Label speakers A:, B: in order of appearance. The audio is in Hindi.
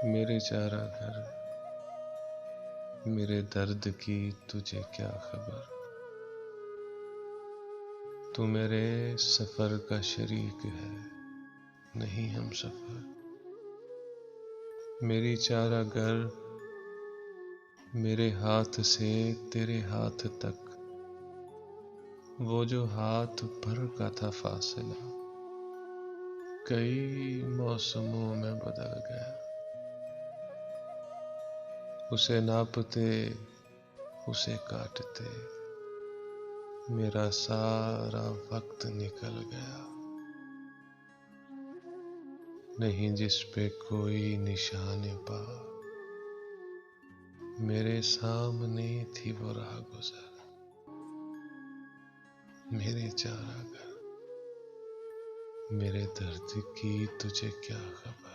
A: मेरे चारा घर, मेरे दर्द की तुझे क्या खबर। तू मेरे सफर का शरीक है, नहीं हम सफर। मेरी चारा घर, मेरे हाथ से तेरे हाथ तक, वो जो हाथ भर का था फासला, कई मौसमों में बदल गया। उसे नापते, उसे काटते, मेरा सारा वक्त निकल गया। नहीं जिस पे कोई निशान पा, मेरे सामने थी वो राह गुजर। मेरे चारा घर, मेरे दर्द की तुझे क्या खबर।